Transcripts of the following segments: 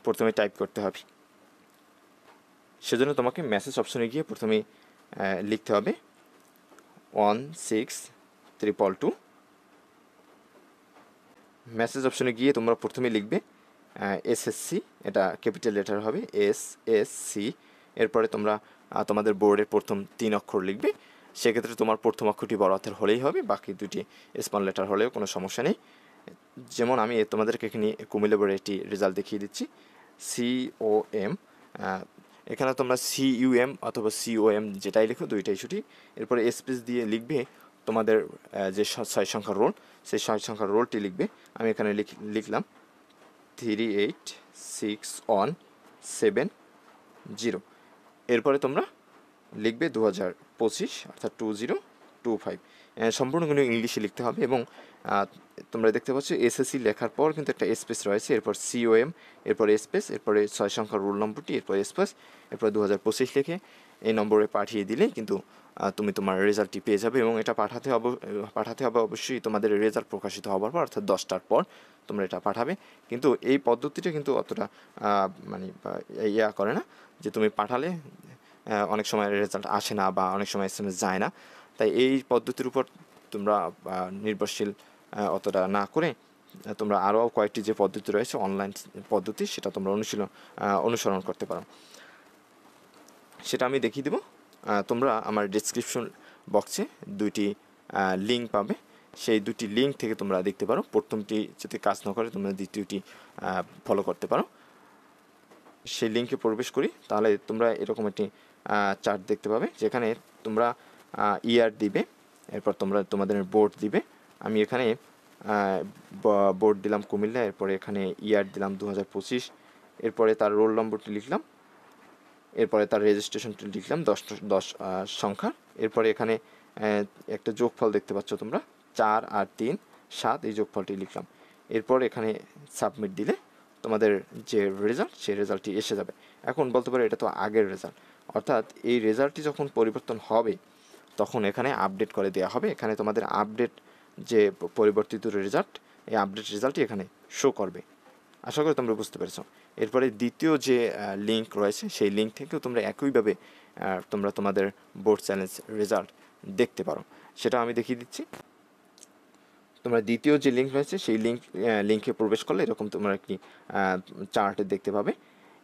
প্রথমে টাইপ করতে হবে। সেজন্য তোমাকে মেসেজ অপশনে গিয়ে প্রথমে লিখতে হবে 16222। মেসেজ অপশনে গিয়ে তোমরা প্রথমে লিখবে এসএসসি, এটা ক্যাপিটাল লেটার হবে SSC। এরপরে তোমরা তোমাদের বোর্ডের প্রথম 3 অক্ষর লিখবে। সেক্ষেত্রে তোমার প্রথম অক্ষরটি বড় হাতের হলেই হবে, বাকি দুটি স্মল লেটার হলেও কোনো সমস্যা নেই। যেমন আমি তোমাদেরকে এখানে কুমিল্লা বোর্ডের একটি রেজাল্ট দেখিয়ে দিচ্ছি। COM, এখানে তোমরা CUM অথবা COM যেটাই লিখো দুইটাই সঠিক। এরপরে স্পেস দিয়ে লিখবে তোমাদের যে 6 সংখ্যার রোল, সেই 6 সংখ্যার রোলটি লিখবে। আমি এখানে লিখলাম 38617 এরপরে তোমরা লিখবে 2025 অর্থাৎ 2025। সম্পূর্ণ কিন্তু ইংলিশে লিখতে হবে। এবং তোমরা দেখতে পাচ্ছ SSC লেখার পর কিন্তু একটা স্পেস রয়েছে, এরপর COM, এরপরে স্পেস, এরপরে 6 সংখ্যার রোল নম্বরটি, এরপর স্পেস, এরপর 2025 লিখে এই নম্বরে পাঠিয়ে দিলেই কিন্তু তুমি তোমার রেজাল্টটি পেয়ে যাবে। এবং এটা পাঠাতে হবে অবশ্যই তোমাদের রেজাল্ট প্রকাশিত হওয়ার পর, অর্থাৎ 10টার পর তোমরা এটা পাঠাবে। কিন্তু এই পদ্ধতিটা কিন্তু অতটা মানে ইয়া করে না যে তুমি পাঠালে অনেক সময় রেজাল্ট আসে না বা অনেক সময় SMS যায় না। তাই এই পদ্ধতির উপর তোমরা নির্ভরশীল অতটা না করে তোমরা আরও কয়েকটি যে পদ্ধতি রয়েছে অনলাইন পদ্ধতি, সেটা তোমরা অনুসরণ করতে পারো। সেটা আমি দেখিয়ে দেবো। তোমরা আমার ডেসক্রিপশন বক্সে দুইটি লিঙ্ক পাবে, সেই দুটি লিঙ্ক থেকে তোমরা দেখতে পারো। প্রথমটি যদি কাজ না করে তোমরা দ্বিতীয়টি ফলো করতে পারো। সেই লিঙ্কে প্রবেশ করি, তাহলে তোমরা এরকম একটি চার্ট দেখতে পাবে, যেখানে তোমরা ইয়ার দিবে, এরপর তোমরা তোমাদের বোর্ড দিবে। আমি এখানে বোর্ড দিলাম কুমিল্লা, এরপরে এখানে ইয়ার দিলাম 2025, এরপরে তার রোল নম্বরটি লিখলাম, এরপরে তার রেজিস্ট্রেশনটি লিখলাম 10 সংখ্যা। এরপরে এখানে একটা যোগফল দেখতে পাচ্ছ তোমরা, 4 আর 3 7, এই যোগফলটি লিখলাম। এরপর এখানে সাবমিট দিলে তোমাদের যে রেজাল্ট, সেই রেজাল্টটি এসে যাবে। এখন বলতে পারো এটা তো আগের রেজাল্ট, অর্থাৎ এই রেজাল্টটি যখন পরিবর্তন হবে তখন এখানে আপডেট করে দেওয়া হবে। এখানে তোমাদের আপডেট যে পরিবর্তিত রেজাল্ট, এই আপডেট রেজাল্টটি এখানে শো করবে। আশা করি তোমরা বুঝতে পেরেছো। এরপরে দ্বিতীয় যে লিঙ্ক রয়েছে, সেই লিঙ্ক থেকেও তোমরা একইভাবে তোমরা তোমাদের বোর্ড চ্যালেঞ্জ রেজাল্ট দেখতে পারো। সেটা আমি দেখিয়ে দিচ্ছি। তোমরা দ্বিতীয় যে লিঙ্ক রয়েছে, সেই লিঙ্কে প্রবেশ করলে এরকম তোমরা একটি চার্টে দেখতে পাবে।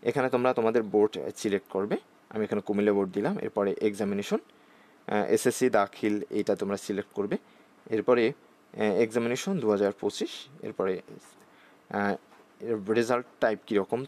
এখানে তোমরা তোমাদের বোর্ড সিলেক্ট করবে। আমি এখানে কুমিল্লা বোর্ড দিলাম। এরপরে এক্সামিনেশন SSC দাখিল, এইটা তোমরা সিলেক্ট করবে। এরপরে এক্সামিনেশন 2025, এরপরে রেজাল্ট টাইপ কীরকম